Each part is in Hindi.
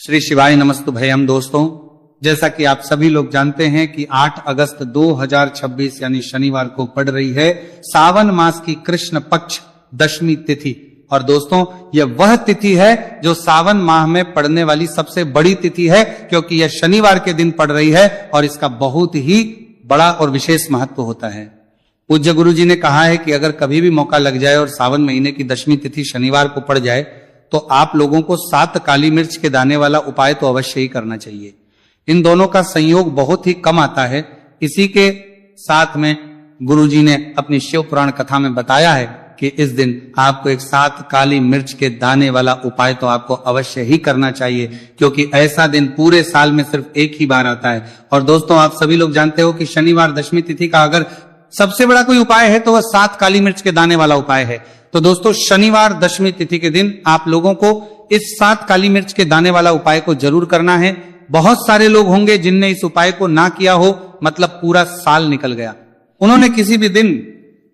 श्री शिवाय नमस्तुभयम। दोस्तों, जैसा कि आप सभी लोग जानते हैं कि 8 अगस्त 2026 यानी शनिवार को पड़ रही है सावन मास की कृष्ण पक्ष दशमी तिथि। और दोस्तों, यह वह तिथि है जो सावन माह में पड़ने वाली सबसे बड़ी तिथि है, क्योंकि यह शनिवार के दिन पड़ रही है और इसका बहुत ही बड़ा और विशेष महत्व होता है। पूज्य गुरु जी ने कहा है कि अगर कभी भी मौका लग जाए और सावन महीने की दशमी तिथि शनिवार को पड़ जाए तो आप लोगों को 7 काली मिर्च के दाने वाला उपाय तो अवश्य ही करना चाहिए। इन दोनों का संयोग बहुत ही कम आता है। इसी के साथ में गुरुजी ने अपनी शिव पुराण कथा में बताया है कि इस दिन आपको एक 7 काली मिर्च के दाने वाला उपाय तो आपको अवश्य ही करना चाहिए, क्योंकि ऐसा दिन पूरे साल में सिर्फ एक ही बार आता है। और दोस्तों, आप सभी लोग जानते हो कि शनिवार दशमी तिथि का अगर सबसे बड़ा कोई उपाय है तो वह 7 काली मिर्च के दाने वाला उपाय है। तो दोस्तों, शनिवार दशमी तिथि के दिन आप लोगों को इस 7 काली मिर्च के दाने वाला उपाय को जरूर करना है। बहुत सारे लोग होंगे जिनने इस उपाय को ना किया हो, मतलब पूरा साल निकल गया, उन्होंने किसी भी दिन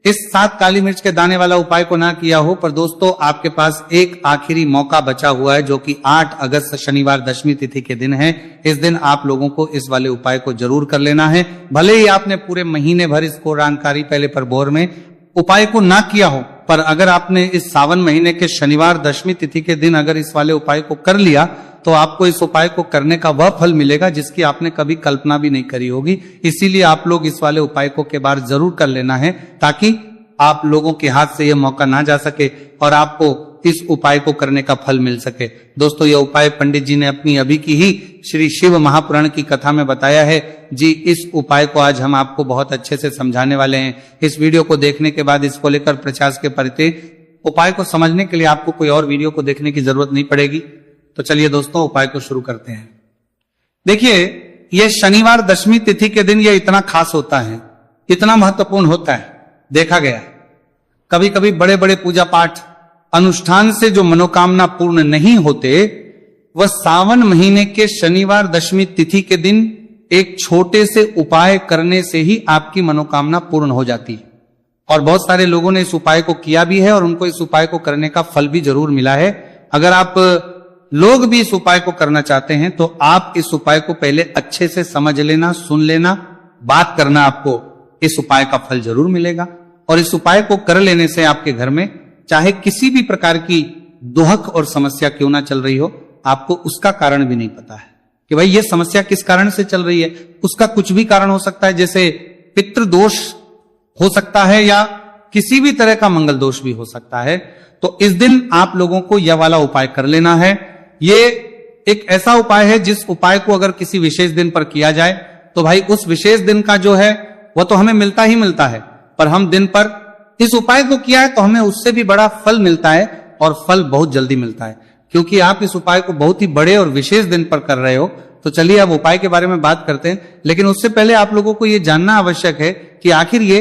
इस 7 काली मिर्च के दाने वाला उपाय को ना किया हो। पर दोस्तों, आपके पास एक आखिरी मौका बचा हुआ है, जो कि 8 अगस्त शनिवार दशमी तिथि के दिन है। इस दिन आप लोगों को इस वाले उपाय को जरूर कर लेना है। भले ही आपने पूरे महीने भर इसको रानकारी पहले पर बोर में उपाय को ना किया हो, पर अगर आपने इस सावन महीने के शनिवार दशमी तिथि के दिन अगर इस वाले उपाय को कर लिया तो आपको इस उपाय को करने का वह फल मिलेगा जिसकी आपने कभी कल्पना भी नहीं करी होगी। इसीलिए आप लोग इस वाले उपाय को के बार जरूर कर लेना है, ताकि आप लोगों के हाथ से यह मौका ना जा सके और आपको इस उपाय को करने का फल मिल सके। दोस्तों, यह उपाय पंडित जी ने अपनी अभी की ही श्री शिव महापुराण की कथा में बताया है जी। इस उपाय को आज हम आपको बहुत अच्छे से समझाने वाले हैं। इस वीडियो को देखने के बाद इसको लेकर प्रचार के प्रति उपाय को समझने के लिए आपको कोई और वीडियो को देखने की जरूरत नहीं पड़ेगी। तो चलिए दोस्तों, उपाय को शुरू करते हैं। देखिए, यह शनिवार दशमी तिथि के दिन यह इतना खास होता है, इतना महत्वपूर्ण होता है। देखा गया कभी कभी बड़े बड़े पूजा पाठ अनुष्ठान से जो मनोकामना पूर्ण नहीं होते, वह सावन महीने के शनिवार दशमी तिथि के दिन एक छोटे से उपाय करने से ही आपकी मनोकामना पूर्ण हो जाती है। और बहुत सारे लोगों ने इस उपाय को किया भी है और उनको इस उपाय को करने का फल भी जरूर मिला है। अगर आप लोग भी इस उपाय को करना चाहते हैं तो आप इस उपाय को पहले अच्छे से समझ लेना, सुन लेना, बात करना, आपको इस उपाय का फल जरूर मिलेगा। और इस उपाय को कर लेने से आपके घर में चाहे किसी भी प्रकार की दुहक और समस्या क्यों ना चल रही हो, आपको उसका कारण भी नहीं पता है कि भाई ये समस्या किस कारण से चल रही है। उसका कुछ भी कारण हो सकता है, जैसे पितृदोष हो सकता है या किसी भी तरह का मंगल दोष भी हो सकता है। तो इस दिन आप लोगों को यह वाला उपाय कर लेना है। ये एक ऐसा उपाय है जिस उपाय को अगर किसी विशेष दिन पर किया जाए तो भाई उस विशेष दिन का जो है वह तो हमें मिलता ही मिलता है, पर हम दिन पर इस उपाय को किया है तो हमें उससे भी बड़ा फल मिलता है, और फल बहुत जल्दी मिलता है, क्योंकि आप इस उपाय को बहुत ही बड़े और विशेष दिन पर कर रहे हो। तो चलिए अब उपाय के बारे में बात करते हैं, लेकिन उससे पहले आप लोगों को यह जानना आवश्यक है कि आखिर ये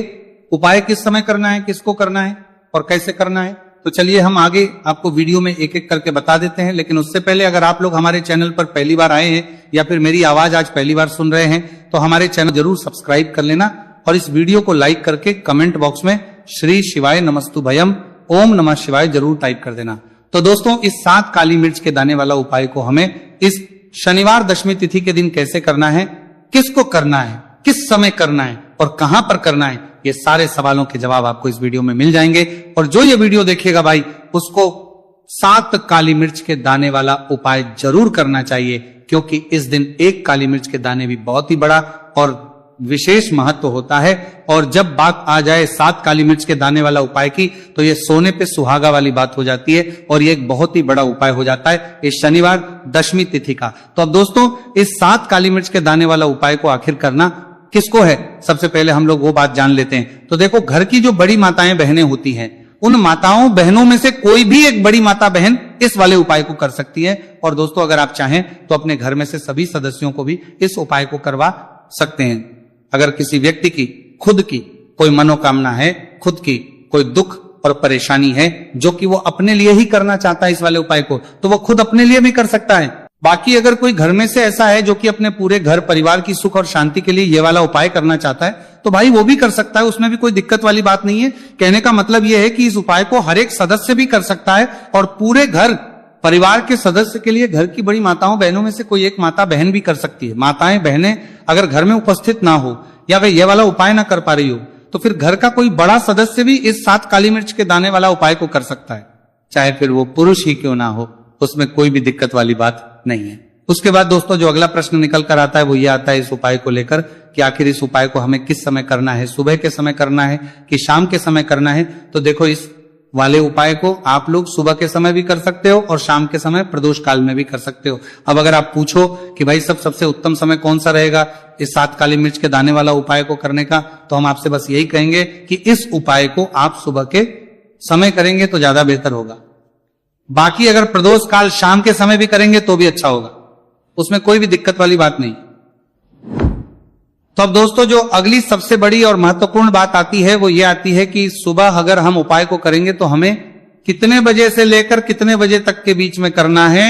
उपाय किस समय करना है, किसको करना है और कैसे करना है। तो चलिए हम आगे आपको वीडियो में एक एक करके बता देते हैं। लेकिन उससे पहले अगर आप लोग हमारे चैनल पर पहली बार आए हैं या फिर मेरी आवाज आज पहली बार सुन रहे हैं तो हमारे चैनल जरूर सब्सक्राइब कर लेना और इस वीडियो को लाइक करके कमेंट बॉक्स में श्री शिवाय नमस्तुभयम ओम नमः शिवाय जरूर टाइप कर देना। तो दोस्तों, इस 7 काली मिर्च के दाने वाला उपाय को हमें इस शनिवार दशमी तिथि के दिन कैसे करना है, किसको करना है, किस समय करना है और कहां पर करना है, ये सारे सवालों के जवाब आपको इस वीडियो में मिल जाएंगे। और जो ये वीडियो देखेगा भाई, उसको 7 काली मिर्च के दाने वाला उपाय जरूर करना चाहिए, क्योंकि इस दिन एक काली मिर्च के दाने भी बहुत ही बड़ा और विशेष महत्व होता है। और जब बात आ जाए 7 काली मिर्च के दाने वाला उपाय की, तो ये सोने पे सुहागा वाली बात हो जाती है और ये एक बहुत ही बड़ा उपाय हो जाता है इस शनिवार दशमी तिथि का। तो अब दोस्तों, इस 7 काली मिर्च के दाने वाला उपाय को आखिर करना किसको है, सबसे पहले हम लोग वो बात जान लेते हैं। तो देखो, घर की जो बड़ी माताएं बहनें होती हैं, उन माताओं बहनों में से कोई भी एक बड़ी माता बहन इस वाले उपाय को कर सकती है। और दोस्तों, अगर आप चाहें तो अपने घर में से सभी सदस्यों को भी इस उपाय को करवा सकते हैं। अगर किसी व्यक्ति की खुद की कोई मनोकामना है, खुद की कोई दुख और परेशानी है जो कि वो अपने लिए ही करना चाहता है इस वाले उपाय को, तो वो खुद अपने लिए भी कर सकता है। बाकी अगर कोई घर में से ऐसा है जो कि अपने पूरे घर परिवार की सुख और शांति के लिए ये वाला उपाय करना चाहता है, तो भाई वो भी कर सकता है, उसमें भी कोई दिक्कत वाली बात नहीं है। कहने का मतलब ये है कि इस उपाय को हर एक सदस्य भी कर सकता है और पूरे घर परिवार के सदस्य के लिए घर की बड़ी माताओं बहनों में से कोई एक माता बहन भी कर सकती है। माताएं बहनें अगर घर में उपस्थित ना हो या अगर ये वाला उपाय ना कर पा रही हो तो फिर घर का कोई बड़ा सदस्य भी इस 7 काली मिर्च के दाने वाला उपाय को कर सकता है, चाहे फिर वो पुरुष ही क्यों ना हो, उसमें कोई भी दिक्कत वाली बात नहीं है। उसके बाद दोस्तों जो अगला प्रश्न निकल कर आता है वो ये आता है इस उपाय को लेकर कि आखिर इस उपाय को हमें किस समय करना है, सुबह के समय करना है कि शाम के समय करना है। तो देखो इस वाले उपाय को आप लोग सुबह के समय भी कर सकते हो और शाम के समय प्रदोष काल में भी कर सकते हो। अब अगर आप पूछो कि भाई सबसे उत्तम समय कौन सा रहेगा इस 7 काली मिर्च के दाने वाला उपाय को करने का, तो हम आपसे बस यही कहेंगे कि इस उपाय को आप सुबह के समय करेंगे तो ज्यादा बेहतर होगा। बाकी अगर प्रदोष काल शाम के समय भी करेंगे तो भी अच्छा होगा, उसमें कोई भी दिक्कत वाली बात नहीं। तो अब दोस्तों जो अगली सबसे बड़ी और महत्वपूर्ण बात आती है वो ये आती है कि सुबह अगर हम उपाय को करेंगे तो हमें कितने बजे से लेकर कितने बजे तक के बीच में करना है,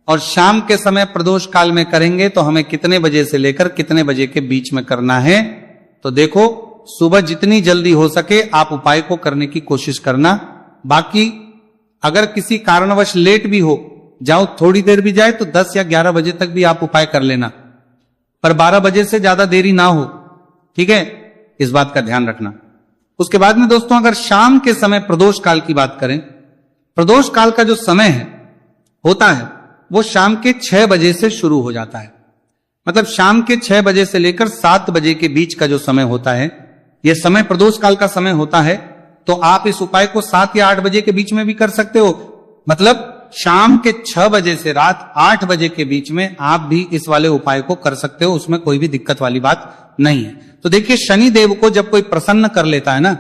और शाम के समय प्रदोष काल में करेंगे तो हमें कितने बजे से लेकर कितने बजे के बीच में करना है। तो देखो सुबह जितनी जल्दी हो सके आप उपाय को करने की कोशिश करना। बाकी अगर किसी कारणवश लेट भी हो जाओ, थोड़ी देर भी जाए तो 10 या 11 बजे तक भी आप उपाय कर लेना, पर 12 बजे से ज्यादा देरी ना हो, ठीक है, इस बात का ध्यान रखना। उसके बाद में दोस्तों अगर शाम के समय प्रदोष काल की बात करें, प्रदोष काल का जो समय है होता है वो शाम के 6 बजे से शुरू हो जाता है। मतलब शाम के 6 बजे से लेकर 7 बजे के बीच का जो समय होता है यह समय प्रदोष काल का समय होता है। तो आप इस उपाय को 7 या 8 बजे के बीच में भी कर सकते हो। मतलब शाम के 6 बजे से रात 8 बजे के बीच में आप भी इस वाले उपाय को कर सकते हो, उसमें कोई भी दिक्कत वाली बात नहीं है। तो देखिए शनि देव को जब कोई प्रसन्न कर लेता है ना,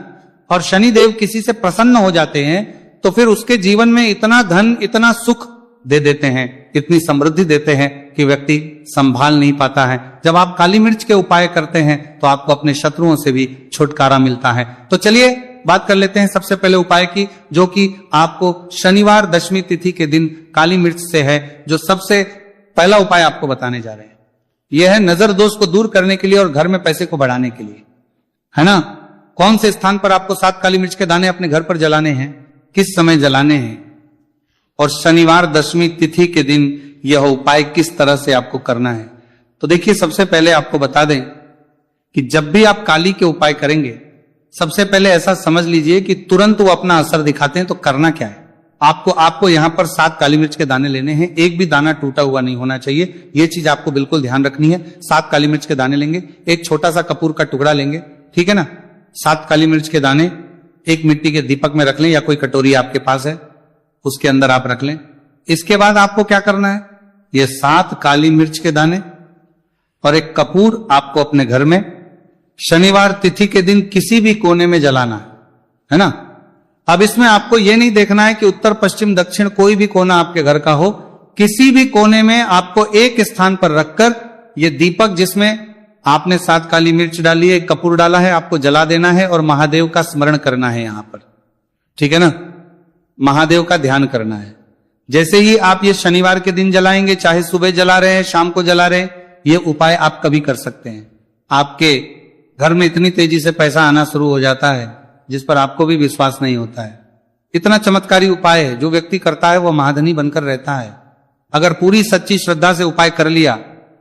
और शनि देव किसी से प्रसन्न हो जाते हैं तो फिर उसके जीवन में इतना धन इतना सुख दे देते हैं, इतनी समृद्धि देते हैं कि व्यक्ति संभाल नहीं पाता है। जब आप काली मिर्च के उपाय करते हैं तो आपको अपने शत्रुओं से भी छुटकारा मिलता है। तो चलिए बात कर लेते हैं सबसे पहले उपाय की, जो कि आपको शनिवार दशमी तिथि के दिन काली मिर्च से है। जो सबसे पहला उपाय आपको बताने जा रहे हैं यह है नजर दोष को दूर करने के लिए और घर में पैसे को बढ़ाने के लिए, है ना। कौन से स्थान पर आपको 7 काली मिर्च के दाने अपने घर पर जलाने हैं, किस समय जलाने हैं, और शनिवार दशमी तिथि के दिन यह उपाय किस तरह से आपको करना है। तो देखिए सबसे पहले आपको बता दें कि जब भी आप काली के उपाय करेंगे सबसे पहले ऐसा समझ लीजिए कि तुरंत वो अपना असर दिखाते हैं। तो करना क्या है, आपको यहां पर 7 काली मिर्च के दाने लेने हैं, एक भी दाना टूटा हुआ नहीं होना चाहिए, ये चीज आपको बिल्कुल ध्यान रखनी है। 7 काली मिर्च के दाने लेंगे, एक छोटा सा कपूर का टुकड़ा लेंगे, ठीक है ना। 7 काली मिर्च के दाने एक मिट्टी के दीपक में रख लें या कोई कटोरी आपके पास है उसके अंदर आप रख लें। इसके बाद आपको क्या करना है, ये 7 काली मिर्च के दाने और एक कपूर आपको अपने घर में शनिवार तिथि के दिन किसी भी कोने में जलाना है ना। अब इसमें आपको यह नहीं देखना है कि उत्तर पश्चिम दक्षिण कोई भी कोना आपके घर का हो, किसी भी कोने में आपको एक स्थान पर रखकर ये दीपक जिसमें आपने 7 काली मिर्च डाली है, कपूर डाला है, आपको जला देना है और महादेव का स्मरण करना है यहां पर, ठीक है ना। महादेव का ध्यान करना है। जैसे ही आप ये शनिवार के दिन जलाएंगे, चाहे सुबह जला रहे हैं शाम को जला रहे हैं, ये उपाय आप कभी कर सकते हैं। आपके घर में इतनी तेजी से पैसा आना शुरू हो जाता है जिस पर आपको भी विश्वास नहीं होता है। इतना चमत्कारी उपाय है, जो व्यक्ति करता है वो महाधनी बनकर रहता है। अगर पूरी सच्ची श्रद्धा से उपाय कर लिया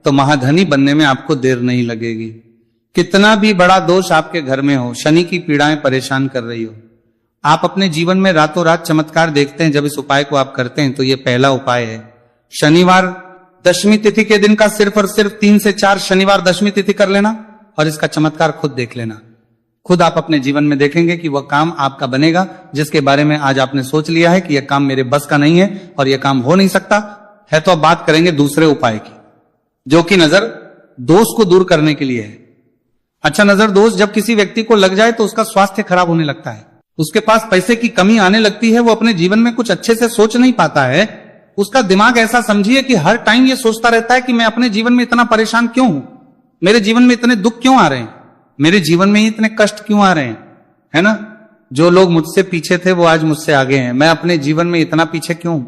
तो महाधनी बनने में आपको देर नहीं लगेगी। कितना भी बड़ा दोष आपके घर में हो, शनि की पीड़ाएं परेशान कर रही हो, आप अपने जीवन में रातों रात चमत्कार देखते हैं जब इस उपाय को आप करते हैं। तो ये पहला उपाय है। शनिवार दशमी तिथि के दिन का सिर्फ और सिर्फ 3 से 4 शनिवार दशमी तिथि कर लेना और इसका चमत्कार खुद देख लेना। खुद आप अपने जीवन में देखेंगे कि वह काम आपका बनेगा जिसके बारे में आज आपने सोच लिया है कि यह काम मेरे बस का नहीं है और यह काम हो नहीं सकता है। तो अब बात करेंगे दूसरे उपाय की, जो कि नजर दोष को दूर करने के लिए है। अच्छा, नजर दोष जब किसी व्यक्ति को लग जाए तो उसका स्वास्थ्य खराब होने लगता है, उसके पास पैसे की कमी आने लगती है, वो अपने जीवन में कुछ अच्छे से सोच नहीं पाता है। उसका दिमाग ऐसा समझिए कि हर टाइम ये सोचता रहता है कि मैं अपने जीवन में इतना परेशान क्यों हूं, मेरे जीवन में इतने दुख क्यों आ रहे हैं, मेरे जीवन में इतने कष्ट क्यों आ रहे हैं, है ना। जो लोग मुझसे पीछे थे वो आज मुझसे आगे हैं, मैं अपने जीवन में इतना पीछे क्यों हूं।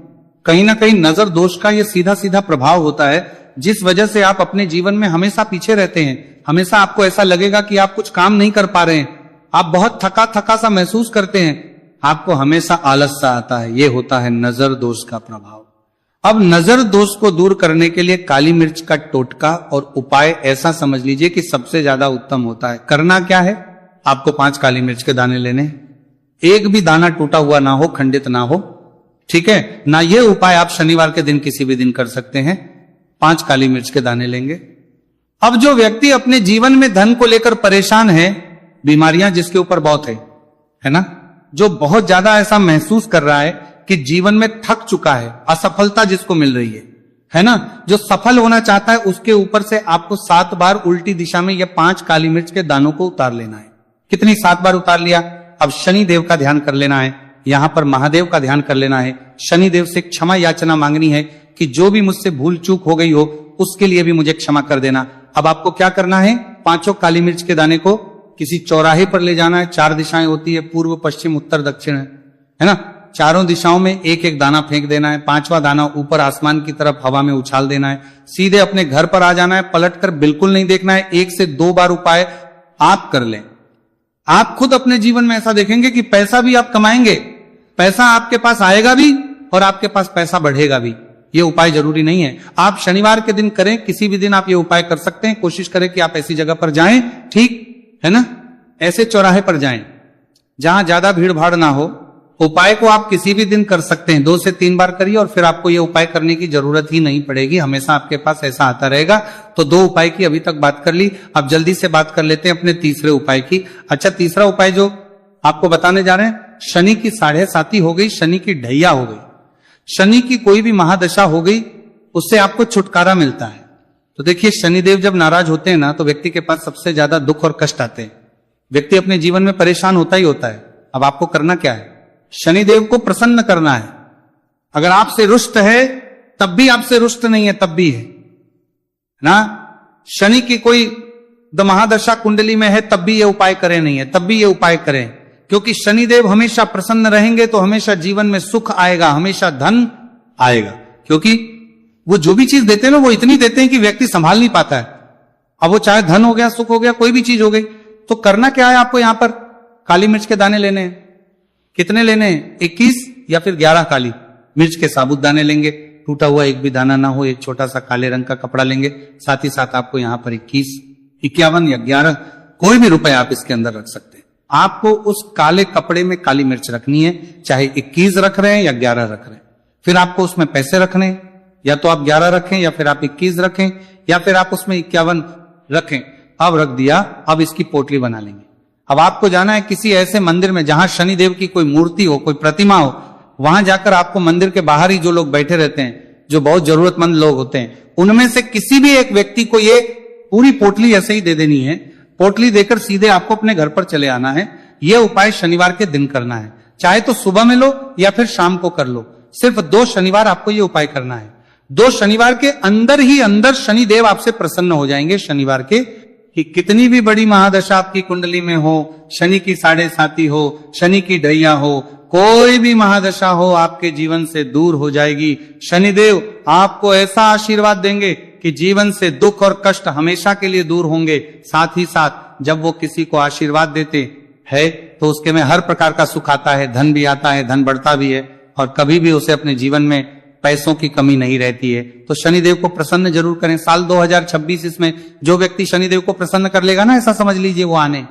कहीं ना कहीं नजर दोष का ये सीधा सीधा प्रभाव होता है, जिस वजह से आप अपने जीवन में हमेशा पीछे रहते हैं। हमेशा आपको ऐसा लगेगा कि आप कुछ काम नहीं कर पा रहे हैं, आप बहुत थका थका सा महसूस करते हैं, आपको हमेशा आलस सा आता है। ये होता है नजर दोष का प्रभाव। अब नजर दोष को दूर करने के लिए काली मिर्च का टोटका और उपाय ऐसा समझ लीजिए कि सबसे ज्यादा उत्तम होता है। करना क्या है, आपको 5 काली मिर्च के दाने लेने, एक भी दाना टूटा हुआ ना हो, खंडित ना हो, ठीक है ना। ये उपाय आप शनिवार के दिन किसी भी दिन कर सकते हैं। 5 काली मिर्च के दाने लेंगे। अब जो व्यक्ति अपने जीवन में धन को लेकर परेशान है, बीमारियां जिसके ऊपर बहुत है ना, जो बहुत ज्यादा ऐसा महसूस कर रहा है कि जीवन में थक चुका है, असफलता जिसको मिल रही है ना, जो सफल होना चाहता है, उसके ऊपर से आपको 7 बार उल्टी दिशा में ये 5 काली मिर्च के दानों को उतार लेना है। कितनी? 7 बार उतार लिया। अब शनि देव का ध्यान कर लेना है, यहां पर महादेव का ध्यान कर लेना है, शनि देव से क्षमा याचना मांगनी है कि जो भी मुझसे भूल चूक हो गई हो उसके लिए भी मुझे क्षमा कर देना। अब आपको क्या करना है, 5 काली मिर्च के दाने को किसी चौराहे पर ले जाना है। 4 दिशाएं होती है, पूर्व पश्चिम उत्तर दक्षिण, है ना। चारों दिशाओं में एक एक दाना फेंक देना है। 5वां दाना ऊपर आसमान की तरफ हवा में उछाल देना है। सीधे अपने घर पर आ जाना है, पलटकर बिल्कुल नहीं देखना है। 1 से 2 बार उपाय आप कर लें। आप खुद अपने जीवन में ऐसा देखेंगे कि पैसा भी आप कमाएंगे, पैसा आपके पास आएगा भी और आपके पास पैसा बढ़ेगा भी। ये उपाय जरूरी नहीं है, आप शनिवार के दिन करें, किसी भी दिन आप ये उपाय कर सकते हैं। कोशिश करें कि आप ऐसी जगह पर जाएं, ठीक है ना, ऐसे चौराहे पर जाएं जहां ज्यादा भीड़ भाड़ ना हो। उपाय को आप किसी भी दिन कर सकते हैं, 2 से 3 बार करिए और फिर आपको ये उपाय करने की जरूरत ही नहीं पड़ेगी, हमेशा आपके पास ऐसा आता रहेगा। तो 2 उपाय की अभी तक बात कर ली। अब जल्दी से बात कर लेते हैं अपने तीसरे उपाय की। अच्छा, तीसरा उपाय जो आपको बताने जा रहे हैं, शनि की 7.5 हो गई, शनि की ढैया हो गई, शनि की कोई भी महादशा हो गई, उससे आपको छुटकारा मिलता है। तो देखिए, शनिदेव जब नाराज होते हैं ना, तो व्यक्ति के पास सबसे ज्यादा दुख और कष्ट आते हैं। व्यक्ति अपने जीवन में परेशान होता ही होता है। अब आपको करना क्या है, शनिदेव को प्रसन्न करना है। अगर आपसे रुष्ट है तब भी, आपसे रुष्ट नहीं है तब भी है ना। शनि की कोई महादशा कुंडली में है तब भी ये उपाय करें, नहीं है तब भी ये उपाय करें, क्योंकि शनिदेव हमेशा प्रसन्न रहेंगे तो हमेशा जीवन में सुख आएगा, हमेशा धन आएगा। क्योंकि वो जो भी चीज देते हैं ना, वो इतनी देते हैं कि व्यक्ति संभाल नहीं पाता है। अब वो चाहे धन हो गया, सुख हो गया, कोई भी चीज हो गई। तो करना क्या है, आपको यहां पर काली मिर्च के दाने लेने हैं। कितने लेने हैं, 21 या फिर 11 काली मिर्च के साबुत दाने लेंगे। टूटा हुआ एक भी दाना ना हो, एक छोटा सा काले रंग का कपड़ा लेंगे। साथ ही साथ आपको यहां पर 21, 51 या 11 कोई भी रुपए आप इसके अंदर रख सकते हैं। आपको उस काले कपड़े में काली मिर्च रखनी है, चाहे 21 रख रहे हैं या 11 रख रहे हैं। फिर आपको उसमें पैसे रखने, या तो आप 11 रखें या फिर आप 21 रखें या फिर आप उसमें 51 रखें। अब रख दिया, अब इसकी पोटली बना लेंगे। अब आपको जाना है किसी ऐसे मंदिर में जहां शनिदेव की कोई मूर्ति हो, कोई प्रतिमा हो। वहां जाकर आपको मंदिर के बाहर ही जो लोग बैठे रहते हैं, जो बहुत जरूरतमंद लोग होते हैं, उनमें से किसी भी एक व्यक्ति को ये पूरी पोटली ऐसे ही दे देनी है। पोटली देकर सीधे आपको अपने घर पर चले आना है। यह उपाय शनिवार के दिन करना है, चाहे तो सुबह में लो या फिर शाम को कर लो। सिर्फ 2 शनिवार आपको यह उपाय करना है। 2 शनिवार के अंदर ही अंदर शनिदेव आपसे प्रसन्न हो जाएंगे। शनिवार के, कि कितनी भी बड़ी महादशा आपकी कुंडली में हो, शनि की 7.5 हो, शनि की ढैया हो, कोई भी महादशा हो, आपके जीवन से दूर हो जाएगी। शनिदेव आपको ऐसा आशीर्वाद देंगे कि जीवन से दुख और कष्ट हमेशा के लिए दूर होंगे। साथ ही साथ जब वो किसी को आशीर्वाद देते हैं तो उसके में हर प्रकार का सुख आता है, धन भी आता है, धन बढ़ता भी है और कभी भी उसे अपने जीवन में पैसों की कमी नहीं रहती है। तो शनिदेव को प्रसन्न जरूर करें। साल 2026 इसमें जो व्यक्ति शनिदेव को प्रसन्न कर लेगा ना, ऐसा समझ लीजिए वो आने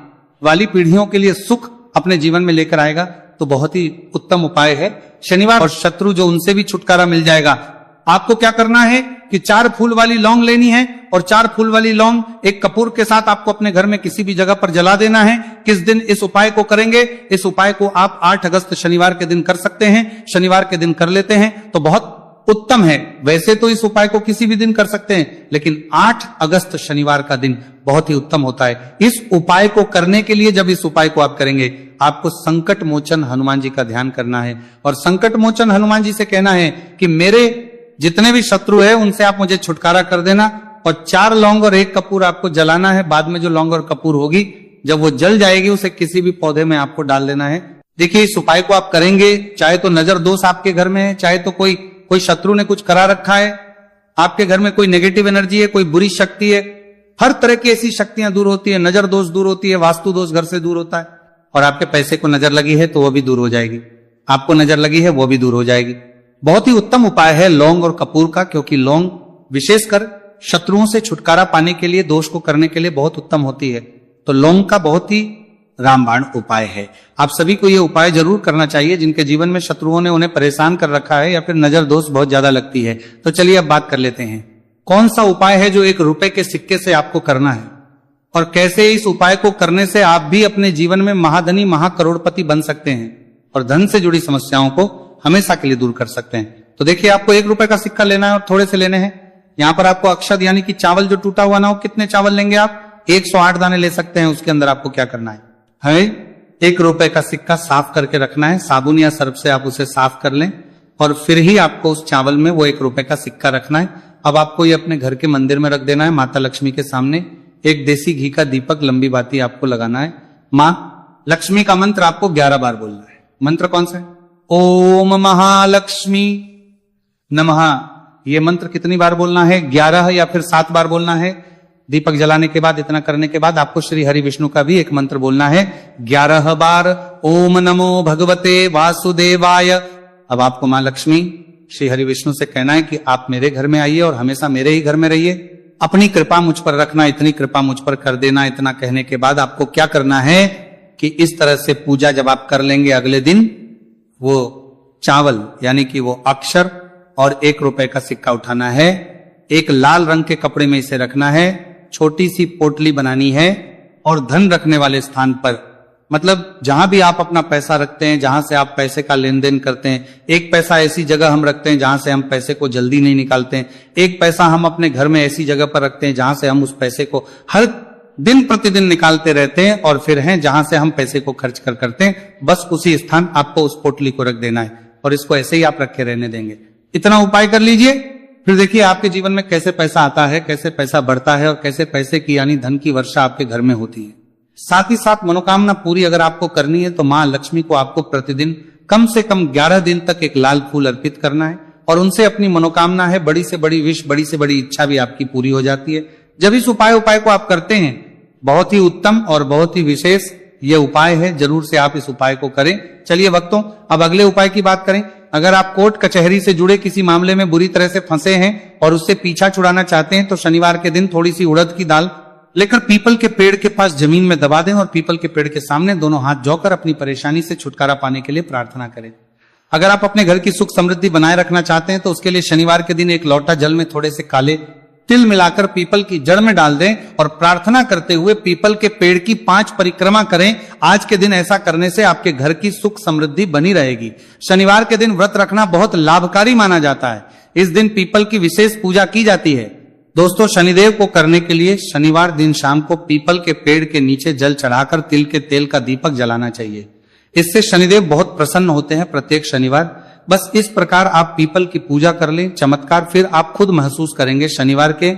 वाली पीढ़ियों के लिए सुख अपने जीवन में लेकर आएगा। तो बहुत ही उत्तम उपाय है शनिवार, और शत्रु जो उनसे भी छुटकारा मिल जाएगा। आपको क्या करना है कि 4 फूल वाली लौंग लेनी है और 4 फूल वाली लौंग एक कपूर के साथ आपको अपने घर में किसी भी जगह पर जला देना है। किस दिन इस उपाय को करेंगे? इस उपाय को आप 8 अगस्त शनिवार के दिन कर सकते हैं। शनिवार के दिन कर लेते हैं तो बहुत उत्तम है। वैसे तो इस उपाय को किसी भी दिन कर सकते हैं, लेकिन 8 अगस्त शनिवार का दिन बहुत ही उत्तम होता है। इस उपाय को करने के लिए जब इस उपाय को आप करेंगे, आपको संकट मोचन हनुमान जी का ध्यान करना है और संकट मोचन हनुमान जी से कहना है कि मेरे जितने भी शत्रु है उनसे आप मुझे छुटकारा कर देना। और 4 लौंग और 1 कपूर आपको जलाना है। बाद में जो लौंग और कपूर होगी, जब वो जल जाएगी, उसे किसी भी पौधे में आपको डाल देना है। देखिए, इस उपाय को आप करेंगे, चाहे तो नजर दोष आपके घर में है, चाहे तो कोई शत्रु ने कुछ करा रखा है, आपके घर में कोई नेगेटिव एनर्जी है, कोई बुरी शक्ति है, हर तरह की ऐसी शक्तियां दूर होती है। नजर दोष दूर होती है, वास्तु दोष घर से दूर होता है। और आपके पैसे को नजर लगी है तो वो भी दूर हो जाएगी, आपको नजर लगी है वो भी दूर हो जाएगी। बहुत ही उत्तम उपाय है लौंग और कपूर का, क्योंकि लौंग विशेषकर शत्रुओं से छुटकारा पाने के लिए, दोष को करने के लिए बहुत उत्तम होती है। तो लौंग का बहुत ही रामबाण उपाय है। आप सभी को यह उपाय जरूर करना चाहिए जिनके जीवन में शत्रुओं ने उन्हें परेशान कर रखा है या फिर नजर दोष बहुत ज्यादा लगती है। तो चलिए अब बात कर लेते हैं कौन सा उपाय है जो 1 रुपए के सिक्के से आपको करना है और कैसे इस उपाय को करने से आप भी अपने जीवन में महाधनी महाकरोड़पति बन सकते हैं और धन से जुड़ी समस्याओं को हमेशा के लिए दूर कर सकते हैं। तो देखिए, आपको 1 रुपए का सिक्का लेना है और थोड़े से लेने हैं। यहां पर आपको अक्षत यानी कि चावल जो टूटा हुआ ना हो, कितने चावल लेंगे आप? 108 दाने ले सकते हैं। उसके अंदर आपको क्या करना है 1 रुपए का सिक्का साफ करके रखना है। साबुन या सर्फ से आप उसे साफ कर लें और फिर ही आपको उस चावल में वो 1 रुपए का सिक्का रखना है। अब आपको ये अपने घर के मंदिर में रख देना है, माता लक्ष्मी के सामने। एक देसी घी का दीपक लंबी बाती आपको लगाना है। मां लक्ष्मी का मंत्र आपको 11 बार बोलना है। मंत्र कौन सा है? ओम महालक्ष्मी नमः। ये मंत्र कितनी बार बोलना है? 11 या फिर 7 बार बोलना है। दीपक जलाने के बाद, इतना करने के बाद आपको श्री हरि विष्णु का भी एक मंत्र बोलना है 11 बार। ओम नमो भगवते वासुदेवाय। अब आपको मां लक्ष्मी श्री हरि विष्णु से कहना है कि आप मेरे घर में आइए और हमेशा मेरे ही घर में रहिए। अपनी कृपा मुझ पर रखना, इतनी कृपा मुझ पर कर देना। इतना कहने के बाद आपको क्या करना है कि इस तरह से पूजा जब आप कर लेंगे, अगले दिन वो चावल यानी कि वो अक्षर और 1 रुपए का सिक्का उठाना है। एक लाल रंग के कपड़े में इसे रखना है। छोटी सी पोटली बनानी है और धन रखने वाले स्थान पर, मतलब जहां भी आप अपना पैसा रखते हैं, जहां से आप पैसे का लेन देन करते हैं, एक पैसा ऐसी जगह हम रखते हैं जहां से हम पैसे को जल्दी नहीं निकालते हैं। एक पैसा हम अपने घर में ऐसी जगह पर रखते हैं जहां से हम उस पैसे को हर दिन प्रतिदिन निकालते रहते हैं और फिर हैं जहां से हम पैसे को खर्च करते हैं। बस उसी स्थान आपको उस पोटली को रख देना है और इसको ऐसे ही आप रखे रहने देंगे। इतना उपाय कर लीजिए, फिर देखिए आपके जीवन में कैसे पैसा आता है, कैसे पैसा बढ़ता है और कैसे पैसे की यानी धन की वर्षा आपके घर में होती है। साथ ही साथ मनोकामना पूरी अगर आपको करनी है तो मां लक्ष्मी को आपको प्रतिदिन कम से कम 11 दिन तक एक लाल फूल अर्पित करना है और उनसे अपनी मनोकामना है, बड़ी से बड़ी विश, बड़ी से बड़ी इच्छा भी आपकी पूरी हो जाती है। जब इस उपाय को आप करते हैं, बहुत ही उत्तम और बहुत ही विशेष ये उपाय है। जरूर से आप इस उपाय को करें। चलिए भक्तों, अब अगले उपाय की बात करें। अगर आप कोर्ट कचहरी से जुड़े किसी मामले में बुरी तरह से फंसे हैं और उससे पीछा छुड़ाना चाहते हैं तो शनिवार के दिन थोड़ी सी उड़द की दाल लेकर पीपल के पेड़ के पास जमीन में दबा दें और पीपल के पेड़ के सामने दोनों हाथ जोड़कर अपनी परेशानी से छुटकारा पाने के लिए प्रार्थना करें। अगर आप अपने घर की सुख समृद्धि बनाए रखना चाहते हैं तो उसके लिए शनिवार के दिन 1 लोटा जल में थोड़े से काले तिल मिलाकर पीपल की जड़ में डाल दें और प्रार्थना करते हुए पीपल के पेड़ की 5 परिक्रमा करें। आज के दिन ऐसा करने से आपके घर की सुख समृद्धि बनी रहेगी। शनिवार के दिन व्रत रखना बहुत लाभकारी माना जाता है। इस दिन पीपल की विशेष पूजा की जाती है। दोस्तों, शनिदेव को करने के लिए शनिवार दिन शाम को पीपल के पेड़ के नीचे जल चढ़ाकर तिल के तेल का दीपक जलाना चाहिए। इससे शनिदेव बहुत प्रसन्न होते हैं प्रत्येक शनिवार। बस इस प्रकार आप पीपल की पूजा कर लें, चमत्कार फिर आप खुद महसूस करेंगे। शनिवार के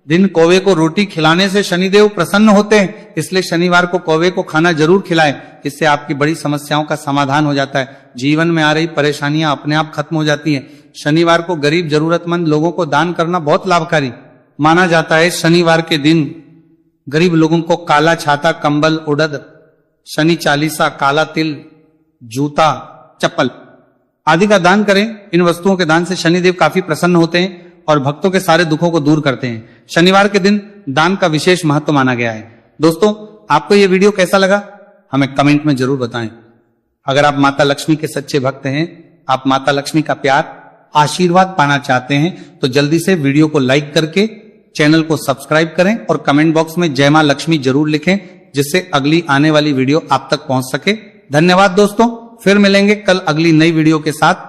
दिन कौवे को रोटी खिलाने से शनिदेव प्रसन्न होते हैं, इसलिए शनिवार को कौवे को खाना जरूर खिलाएं। इससे आपकी बड़ी समस्याओं का समाधान हो जाता है। जीवन में आ रही परेशानियां अपने आप खत्म हो जाती हैं। शनिवार को गरीब जरूरतमंद लोगों को दान करना बहुत लाभकारी माना जाता है। शनिवार के दिन गरीब लोगों को काला छाता, कंबल, उड़द, शनि चालीसा, काला तिल, जूता, चप्पल आदि का दान करें। इन वस्तुओं के दान से शनिदेव काफी प्रसन्न होते हैं और भक्तों के सारे दुखों को दूर करते हैं। शनिवार के दिन दान का विशेष महत्व माना गया है। दोस्तों, आपको यह वीडियो कैसा लगा हमें कमेंट में जरूर बताएं। अगर आप माता लक्ष्मी के सच्चे भक्त हैं, आप माता लक्ष्मी का प्यार, आशीर्वाद पाना चाहते हैं तो जल्दी से वीडियो को लाइक करके चैनल को सब्सक्राइब करें और कमेंट बॉक्स में जय मां लक्ष्मी जरूर लिखें, जिससे अगली आने वाली वीडियो आप तक पहुंच सके। धन्यवाद दोस्तों, फिर मिलेंगे कल अगली नई वीडियो के साथ।